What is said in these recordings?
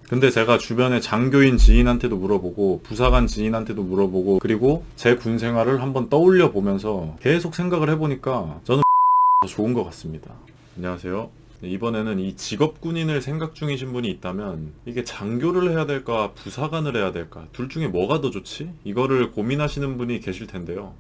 근데 제가 주변에 장교인 지인한테도 물어보고 부사관 지인한테도 물어보고 그리고 제 군 생활을 한번 떠올려 보면서 계속 생각을 해보니까 저는 더 좋은 것 같습니다. 안녕하세요. 이번에는 이 직업군인을 생각 중이신 분이 있다면 이게 장교를 해야 될까 부사관을 해야 될까 둘 중에 뭐가 더 좋지? 이거를 고민하시는 분이 계실 텐데요.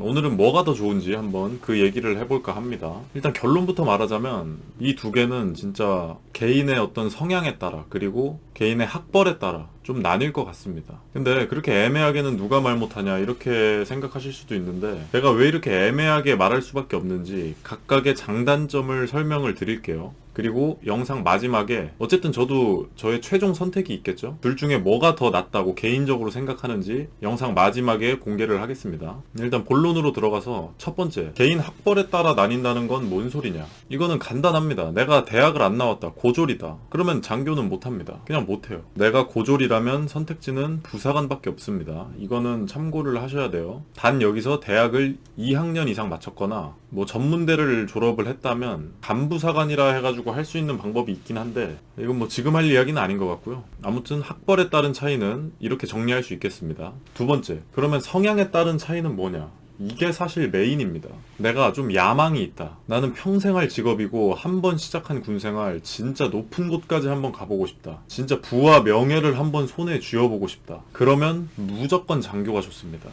오늘은 뭐가 더 좋은지 한번 그 얘기를 해볼까 합니다. 일단 결론부터 말하자면 이 두 개는 진짜 개인의 어떤 성향에 따라 그리고 개인의 학벌에 따라 좀 나뉠 것 같습니다. 근데 그렇게 애매하게는 누가 말 못하냐 이렇게 생각하실 수도 있는데 제가 왜 이렇게 애매하게 말할 수밖에 없는지 각각의 장단점을 설명을 드릴게요. 그리고 영상 마지막에 어쨌든 저도 저의 최종 선택이 있겠죠. 둘 중에 뭐가 더 낫다고 개인적으로 생각하는지 영상 마지막에 공개를 하겠습니다. 일단 본론으로 들어가서 첫 번째, 개인 학벌에 따라 나뉜다는 건 뭔 소리냐. 이거는 간단합니다. 내가 대학을 안 나왔다, 고졸이다, 그러면 장교는 못합니다. 그냥 못해요. 내가 고졸이라면 선택지는 부사관밖에 없습니다. 이거는 참고를 하셔야 돼요. 단 여기서 대학을 2학년 이상 마쳤거나 뭐 전문대를 졸업을 했다면 간부사관이라 해가지고 할 수 있는 방법이 있긴 한데 이건 뭐 지금 할 이야기는 아닌 것 같고요. 아무튼 학벌에 따른 차이는 이렇게 정리할 수 있겠습니다. 두 번째, 그러면 성향에 따른 차이는 뭐냐. 이게 사실 메인입니다. 내가 좀 야망이 있다. 나는 평생 할 직업이고 한번 시작한 군생활 진짜 높은 곳까지 한번 가보고 싶다. 진짜 부와 명예를 한번 손에 쥐어보고 싶다. 그러면 무조건 장교가 좋습니다.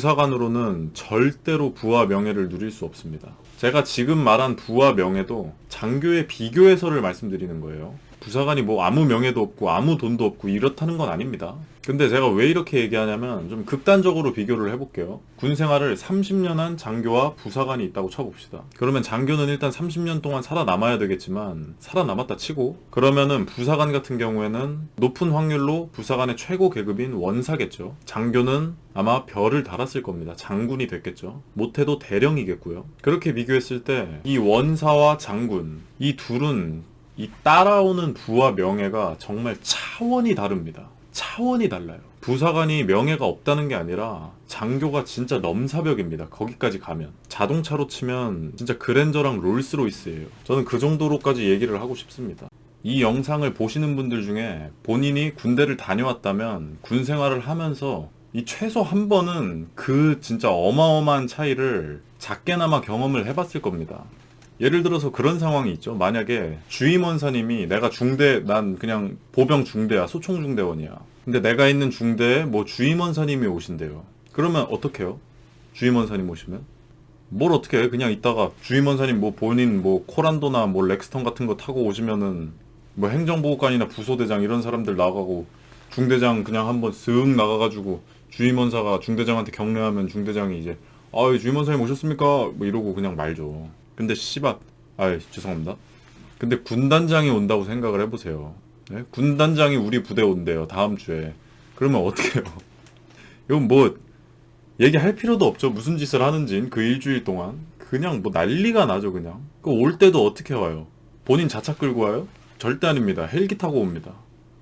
부사관으로는 절대로 부와 명예를 누릴 수 없습니다. 제가 지금 말한 부와 명예도 장교의 비교해서를 말씀드리는 거예요. 부사관이 뭐 아무 명예도 없고 아무 돈도 없고 이렇다는 건 아닙니다. 근데 제가 왜 이렇게 얘기하냐면 좀 극단적으로 비교를 해볼게요. 군 생활을 30년 한 장교와 부사관이 있다고 쳐봅시다. 그러면 장교는 일단 30년 동안 살아남아야 되겠지만 살아남았다 치고 그러면은 부사관 같은 경우에는 높은 확률로 부사관의 최고 계급인 원사겠죠. 장교는 아마 별을 달았을 겁니다. 장군이 됐겠죠. 못해도 대령이겠고요. 그렇게 비교했을 때 이 원사와 장군 이 둘은 이 따라오는 부와 명예가 정말 차원이 다릅니다. 차원이 달라요. 부사관이 명예가 없다는 게 아니라 장교가 진짜 넘사벽입니다. 거기까지 가면. 자동차로 치면 진짜 그랜저랑 롤스로이스예요. 저는 그 정도로까지 얘기를 하고 싶습니다. 이 영상을 보시는 분들 중에 본인이 군대를 다녀왔다면 군 생활을 하면서 이 최소 한 번은 그 진짜 어마어마한 차이를 작게나마 경험을 해봤을 겁니다. 예를 들어서 그런 상황이 있죠. 만약에 주임원사님이 내가 중대, 난 그냥 보병 중대야, 소총 중대원이야. 근데 내가 있는 중대에 뭐 주임원사님이 오신대요. 그러면 어떻게 해요? 주임원사님 오시면? 뭘 어떻게 해? 그냥 있다가 주임원사님 뭐 본인 뭐 코란도나 뭐 렉스턴 같은 거 타고 오시면은 뭐 행정보호관이나 부소대장 이런 사람들 나가고 중대장 그냥 한번 쓱 나가가지고 주임원사가 중대장한테 경례하면 중대장이 이제 주임원사님 오셨습니까? 뭐 이러고 그냥 말죠. 근데 씨발, 죄송합니다. 근데 군단장이 온다고 생각을 해보세요. 네? 군단장이 우리 부대 온대요. 다음 주에. 그러면 어떻게 해요? 이건 뭐 얘기할 필요도 없죠. 무슨 짓을 하는진 그 일주일 동안. 그냥 뭐 난리가 나죠 그냥. 그 올 때도 어떻게 와요? 본인 자차 끌고 와요? 절대 아닙니다. 헬기 타고 옵니다.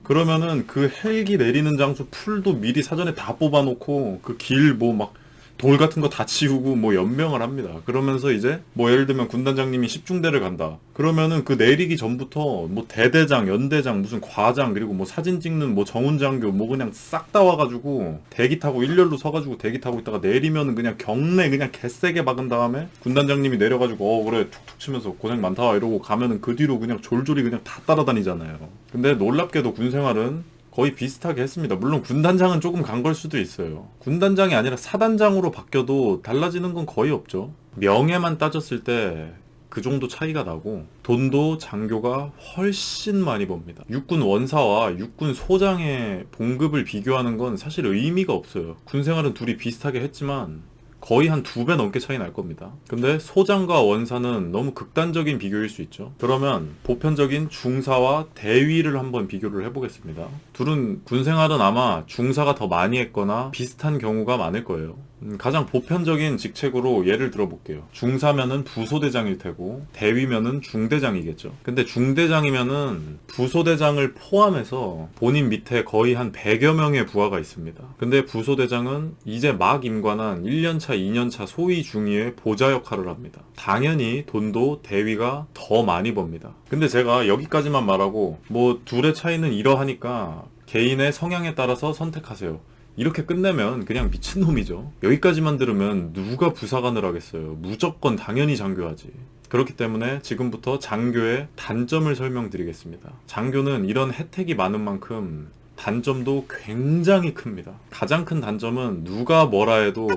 그러면은 그 헬기 내리는 장소 풀도 미리 사전에 다 뽑아놓고 그 길 뭐 막 돌 같은 거 다 치우고 뭐 연명을 합니다. 그러면서 이제 뭐 예를 들면 군단장님이 10중대를 간다. 그러면은 그 내리기 전부터 뭐 대대장, 연대장, 무슨 과장 그리고 뭐 사진 찍는 뭐 정훈장교 뭐 그냥 싹 다 와가지고 대기 타고 일렬로 서가지고 대기 타고 있다가 내리면은 그냥 경내 그냥 개세게 박은 다음에 군단장님이 내려가지고 그래 툭툭 치면서 고생 많다 이러고 가면은 그 뒤로 그냥 졸졸이 그냥 다 따라다니잖아요. 근데 놀랍게도 군생활은 거의 비슷하게 했습니다. 물론 군단장은 조금 간 걸 수도 있어요. 군단장이 아니라 사단장으로 바뀌어도 달라지는 건 거의 없죠. 명예만 따졌을 때 그 정도 차이가 나고 돈도 장교가 훨씬 많이 법니다. 육군 원사와 육군 소장의 봉급을 비교하는 건 사실 의미가 없어요. 군생활은 둘이 비슷하게 했지만 거의 한 2배 넘게 차이 날 겁니다. 근데 소장과 원사는 너무 극단적인 비교일 수 있죠. 그러면 보편적인 중사와 대위를 한번 비교를 해보겠습니다. 둘은 군생활은 아마 중사가 더 많이 했거나 비슷한 경우가 많을 거예요. 가장 보편적인 직책으로 예를 들어볼게요. 중사면은 부소대장일 테고 대위면은 중대장이겠죠. 근데 중대장이면은 부소대장을 포함해서 본인 밑에 거의 한 100여 명의 부하가 있습니다. 근데 부소대장은 이제 막 임관한 1년차, 2년차 소위 중위의 보좌 역할을 합니다. 당연히 돈도 대위가 더 많이 법니다. 근데 제가 여기까지만 말하고 뭐 둘의 차이는 이러하니까 개인의 성향에 따라서 선택하세요. 이렇게 끝내면 그냥 미친놈이죠. 여기까지만 들으면 누가 부사관을 하겠어요. 무조건 당연히 장교하지. 그렇기 때문에 지금부터 장교의 단점을 설명드리겠습니다. 장교는 이런 혜택이 많은 만큼 단점도 굉장히 큽니다. 가장 큰 단점은 누가 뭐라 해도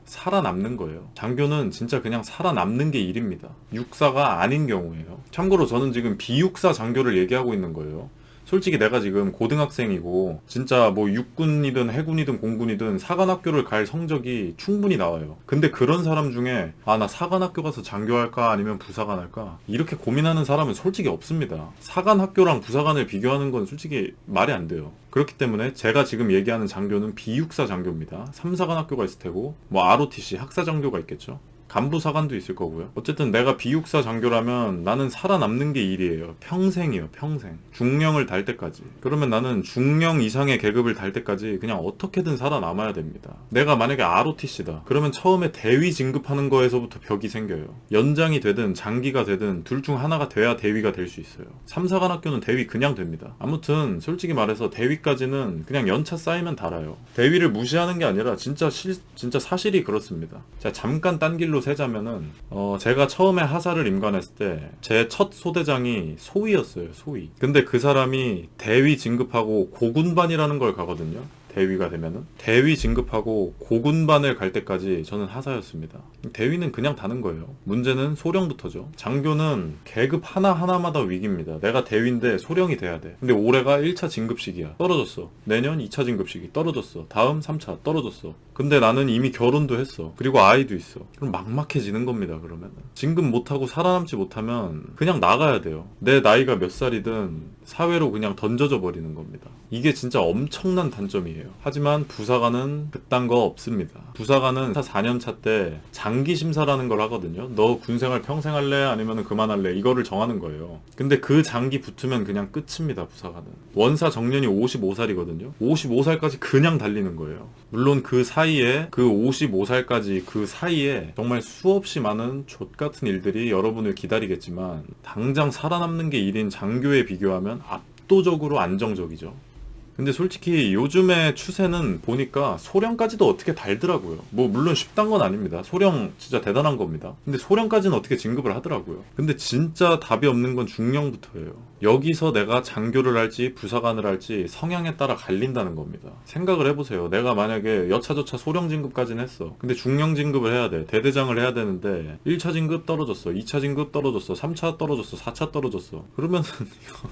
살아남는 거예요. 장교는 진짜 그냥 살아남는 게 일입니다. 육사가 아닌 경우에요. 참고로 저는 지금 비육사 장교를 얘기하고 있는 거예요. 솔직히 내가 지금 고등학생이고 진짜 뭐 육군이든 해군이든 공군이든 사관학교를 갈 성적이 충분히 나와요. 근데 그런 사람 중에 나 사관학교 가서 장교할까 아니면 부사관 할까 이렇게 고민하는 사람은 솔직히 없습니다. 사관학교랑 부사관을 비교하는 건 솔직히 말이 안 돼요. 그렇기 때문에 제가 지금 얘기하는 장교는 비육사 장교입니다. 3사관학교가 있을 테고 뭐 ROTC 학사장교가 있겠죠. 간부사관도 있을 거고요. 어쨌든 내가 비육사 장교라면 나는 살아남는 게 일이에요. 평생이요, 평생. 중령을 달 때까지. 그러면 나는 중령 이상의 계급을 달 때까지 그냥 어떻게든 살아남아야 됩니다. 내가 만약에 ROTC다. 그러면 처음에 대위 진급하는 거에서부터 벽이 생겨요. 연장이 되든 장기가 되든 둘 중 하나가 돼야 대위가 될 수 있어요. 3사관학교는 대위 그냥 됩니다. 아무튼 솔직히 말해서 대위까지는 그냥 연차 쌓이면 달아요. 대위를 무시하는 게 아니라 진짜 사실이 그렇습니다. 자, 잠깐 딴 길로 세자면은 제가 처음에 하사를 임관했을 때 제 첫 소대장이 소위였어요. 소위. 근데 그 사람이 대위 진급하고 고군반이라는 걸 가거든요. 대위가 되면은 대위 진급하고 고군반을 갈 때까지 저는 하사였습니다. 대위는 그냥 다는 거예요. 문제는 소령부터죠. 장교는 계급 하나하나마다 위기입니다. 내가 대위인데 소령이 돼야 돼. 근데 올해가 1차 진급식이야. 떨어졌어. 내년 2차 진급식이 떨어졌어. 다음 3차 떨어졌어. 근데 나는 이미 결혼도 했어. 그리고 아이도 있어. 그럼 막막해지는 겁니다. 그러면은 진급 못하고 살아남지 못하면 그냥 나가야 돼요. 내 나이가 몇 살이든 사회로 그냥 던져져 버리는 겁니다. 이게 진짜 엄청난 단점이에요. 하지만 부사관은 그딴 거 없습니다. 부사관은 4년차 때 장기 심사라는 걸 하거든요. 너 군생활 평생 할래? 아니면 그만할래? 이거를 정하는 거예요. 근데 그 장기 붙으면 그냥 끝입니다. 부사관은. 원사 정년이 55살이거든요. 55살까지 그냥 달리는 거예요. 물론 그 사이에 그 55살까지 그 사이에 정말 수없이 많은 족같은 일들이 여러분을 기다리겠지만 당장 살아남는 게 일인 장교에 비교하면 압도적으로 안정적이죠. 근데 솔직히 요즘의 추세는 보니까 소령까지도 어떻게 달더라고요. 뭐 물론 쉽단 건 아닙니다. 소령 진짜 대단한 겁니다. 근데 소령까지는 어떻게 진급을 하더라고요. 근데 진짜 답이 없는 건 중령부터예요. 여기서 내가 장교를 할지 부사관을 할지 성향에 따라 갈린다는 겁니다. 생각을 해보세요. 내가 만약에 여차저차 소령 진급까지는 했어. 근데 중령 진급을 해야 돼. 대대장을 해야 되는데 1차 진급 떨어졌어. 2차 진급 떨어졌어. 3차 떨어졌어. 4차 떨어졌어. 그러면은 이거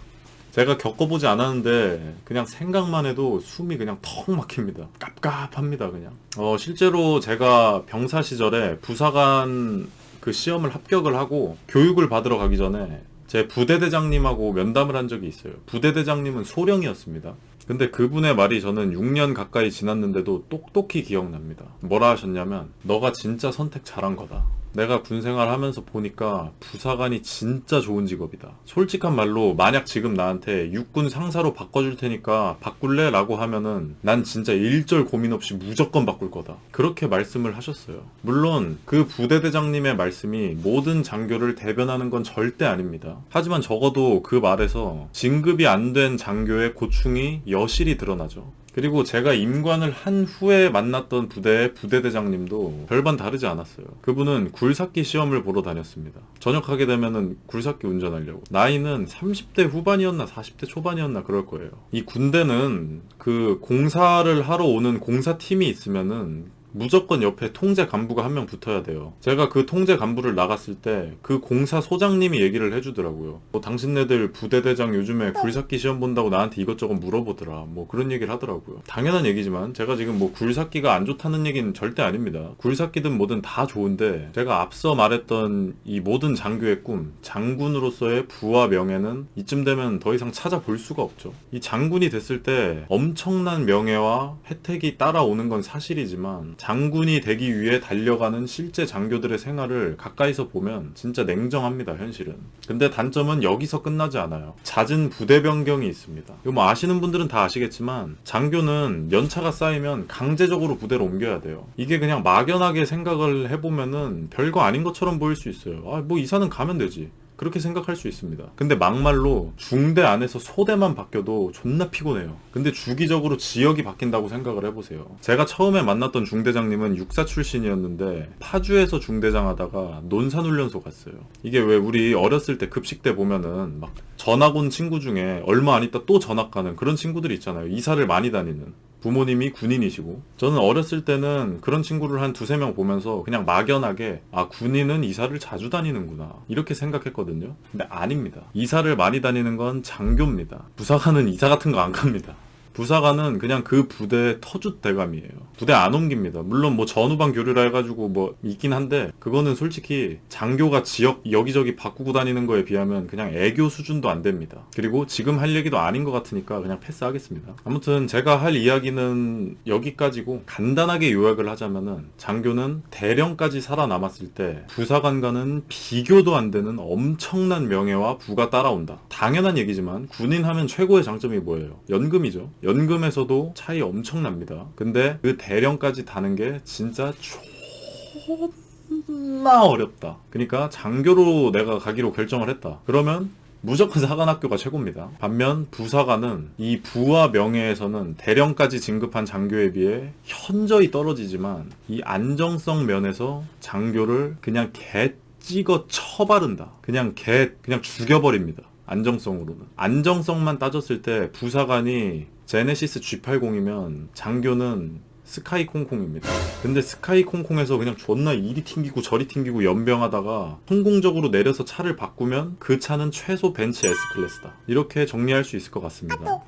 제가 겪어보지 않았는데 그냥 생각만 해도 숨이 그냥 턱 막힙니다. 깝깝합니다 그냥. 실제로 제가 병사 시절에 부사관 그 시험을 합격을 하고 교육을 받으러 가기 전에 제 부대대장님하고 면담을 한 적이 있어요. 부대대장님은 소령이었습니다. 근데 그분의 말이 저는 6년 가까이 지났는데도 똑똑히 기억납니다. 뭐라 하셨냐면 너가 진짜 선택 잘한 거다. 내가 군생활 하면서 보니까 부사관이 진짜 좋은 직업이다. 솔직한 말로 만약 지금 나한테 육군 상사로 바꿔줄 테니까 바꿀래? 라고 하면은 난 진짜 일절 고민 없이 무조건 바꿀 거다. 그렇게 말씀을 하셨어요. 물론 그 부대대장님의 말씀이 모든 장교를 대변하는 건 절대 아닙니다. 하지만 적어도 그 말에서 진급이 안 된 장교의 고충이 여실히 드러나죠. 그리고 제가 임관을 한 후에 만났던 부대의 부대대장님도 별반 다르지 않았어요. 그분은 굴삭기 시험을 보러 다녔습니다. 전역하게 되면은 굴삭기 운전하려고. 나이는 30대 후반이었나 40대 초반이었나 그럴 거예요. 이 군대는 그 공사를 하러 오는 공사팀이 있으면은 무조건 옆에 통제 간부가 한 명 붙어야 돼요. 제가 그 통제 간부를 나갔을 때 그 공사 소장님이 얘기를 해주더라고요. 뭐 당신네들 부대대장 요즘에 굴삭기 시험 본다고 나한테 이것저것 물어보더라. 뭐 그런 얘기를 하더라고요. 당연한 얘기지만 제가 지금 뭐 굴삭기가 안 좋다는 얘기는 절대 아닙니다. 굴삭기든 뭐든 다 좋은데 제가 앞서 말했던 이 모든 장교의 꿈, 장군으로서의 부와 명예는 이쯤 되면 더 이상 찾아볼 수가 없죠. 이 장군이 됐을 때 엄청난 명예와 혜택이 따라오는 건 사실이지만 장군이 되기 위해 달려가는 실제 장교들의 생활을 가까이서 보면 진짜 냉정합니다, 현실은. 근데 단점은 여기서 끝나지 않아요. 잦은 부대 변경이 있습니다. 이거 뭐 아시는 분들은 다 아시겠지만 장교는 연차가 쌓이면 강제적으로 부대로 옮겨야 돼요. 이게 그냥 막연하게 생각을 해보면은 별거 아닌 것처럼 보일 수 있어요. 아, 뭐 이사는 가면 되지. 그렇게 생각할 수 있습니다. 근데 막말로 중대 안에서 소대만 바뀌어도 존나 피곤해요. 근데 주기적으로 지역이 바뀐다고 생각을 해보세요. 제가 처음에 만났던 중대장님은 육사 출신이었는데 파주에서 중대장 하다가 논산훈련소 갔어요. 이게 왜 우리 어렸을 때 급식 때 보면은 막 전학 온 친구 중에 얼마 안 있다 또 전학 가는 그런 친구들이 있잖아요. 이사를 많이 다니는. 부모님이 군인이시고. 저는 어렸을 때는 그런 친구를 한 두세 명 보면서 그냥 막연하게 아, 군인은 이사를 자주 다니는구나 이렇게 생각했거든요. 근데 아닙니다. 이사를 많이 다니는 건 장교입니다. 부사관은 이사 같은 거 안 갑니다. 부사관은 그냥 그 부대의 터줏 대감이에요. 부대 안 옮깁니다. 물론 뭐 전후반 교류라 해가지고 뭐 있긴 한데 그거는 솔직히 장교가 지역 여기저기 바꾸고 다니는 거에 비하면 그냥 애교 수준도 안 됩니다. 그리고 지금 할 얘기도 아닌 것 같으니까 그냥 패스하겠습니다. 아무튼 제가 할 이야기는 여기까지고 간단하게 요약을 하자면은 장교는 대령까지 살아남았을 때 부사관과는 비교도 안 되는 엄청난 명예와 부가 따라온다. 당연한 얘기지만 군인 하면 최고의 장점이 뭐예요? 연금이죠. 연금에서도 차이 엄청납니다. 근데 그 대령까지 다는 게 진짜 존나 어렵다. 그러니까 장교로 내가 가기로 결정을 했다. 그러면 무조건 사관학교가 최고입니다. 반면 부사관은 이 부와 명예에서는 대령까지 진급한 장교에 비해 현저히 떨어지지만 이 안정성 면에서 장교를 그냥 개 찍어 쳐바른다. 그냥 죽여버립니다. 안정성으로는. 안정성만 따졌을 때 부사관이 제네시스 G80이면 장교는 스카이 콩콩입니다. 근데 스카이 콩콩에서 그냥 존나 이리 튕기고 저리 튕기고 연병하다가 성공적으로 내려서 차를 바꾸면 그 차는 최소 벤츠 S클래스다. 이렇게 정리할 수 있을 것 같습니다.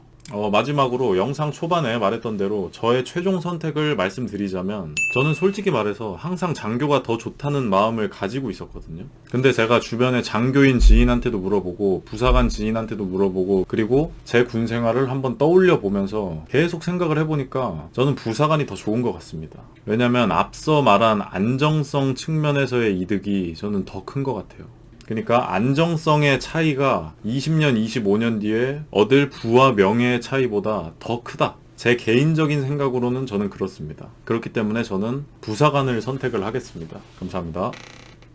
마지막으로 영상 초반에 말했던 대로 저의 최종 선택을 말씀드리자면 저는 솔직히 말해서 항상 장교가 더 좋다는 마음을 가지고 있었거든요. 근데 제가 주변에 장교인 지인한테도 물어보고 부사관 지인한테도 물어보고 그리고 제 군 생활을 한번 떠올려 보면서 계속 생각을 해보니까 저는 부사관이 더 좋은 것 같습니다. 왜냐면 앞서 말한 안정성 측면에서의 이득이 저는 더 큰 것 같아요. 그러니까 안정성의 차이가 20년, 25년 뒤에 얻을 부와 명예의 차이보다 더 크다. 제 개인적인 생각으로는 저는 그렇습니다. 그렇기 때문에 저는 부사관을 선택을 하겠습니다. 감사합니다.